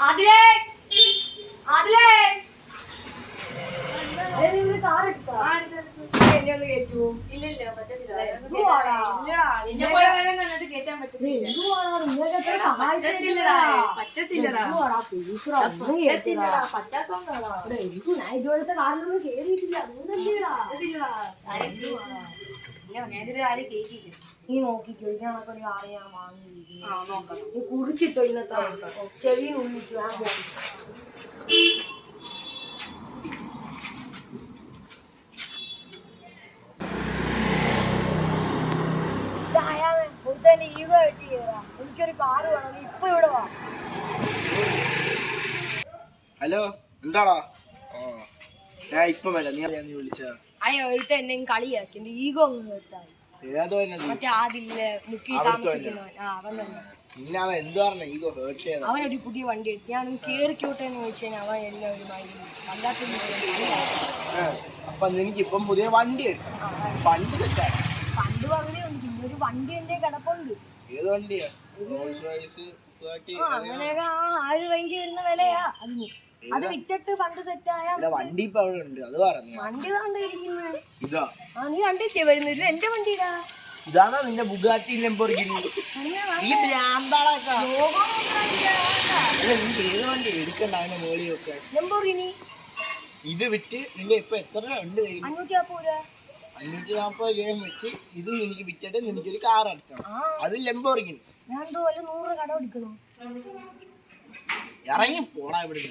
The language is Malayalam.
അതിലേ അതിലേ ഇതുപോലത്തെ കാറിലൊന്നും കേറിയിട്ടില്ല. നീ നോക്കിക്കോ, ഇതിനൊക്കെ ഒരു ആളെ ഞാൻ വാങ്ങിയിരിക്കുന്നു. നീ കുറിച്ചിട്ടോ ഇന്നത്തെ ചെവി ഉള്ളിച്ചു ഞാൻ പോകും. ഈഗോ കെട്ടി കയറാ. എനിക്കൊരു കാറ് വേണം, നീ ഇപ്പൊ ഇവിടെ വാ. ഹലോ, എന്താടാ? ഞാൻ ഇപ്പൊ വരാം. നീ വിളിച്ച അയ്യോ എടുത്ത എന്നെ കളിയാക്കി. എന്റെ ഈഗോ അങ്ങ് കേട്ടായി. മറ്റേ ആദില്ലേ മുക്കി താമസിക്കുന്നവൻ. അവൻ തന്നെ. അവനൊരു പുതിയ വണ്ടി എടുത്ത് ഞാൻ കേറിക്കോട്ടെ എന്ന് ചോദിച്ചാൽ അവൻ എന്നെ ഒരു വല്ലാത്ത പുതിയ വണ്ടി പണ്ട് പകുതിയുണ്ട്. പിന്നെ ഒരു വണ്ടി എന്റെ കിടപ്പുണ്ട്. ഏത് വണ്ടിയാ? അങ്ങനെയൊക്കെ ആ ഒരു റേഞ്ച് വരുന്ന വിലയാ അതിന്. അത് വിറ്റിട്ട് ഫണ്ട് സെറ്റ് ആയ വണ്ടി ഇപ്പൊ അവിടെ ഉണ്ട്. അത് പറഞ്ഞു വണ്ടി കണ്ടിരിക്കുന്നത്. നീ കണ്ടിട്ടേ വരുന്നത്? എന്റെ വണ്ടിയിലാ. ഇതാണോ നിന്റെ ബുഗാറ്റി ലെംബോർഗിനി? ഏത് വണ്ടി എടുക്കണ്ട അതിന്റെ മേളിൽ വെക്കാൻ? ലെംബോർഗിനി. ഇത് വിറ്റ് നിന്റെ ഇപ്പൊ എത്ര ഉണ്ട്? 540 രൂപ വെച്ച് ഇത് എനിക്ക് വിറ്റിട്ട് നിനക്കൊരു കാർ എടുക്കണം. അത് ലെംബോർഗിനി. ഞാൻ 100 കട എടുക്കണോ? ഇറങ്ങി പോടാ ഇവിടെ.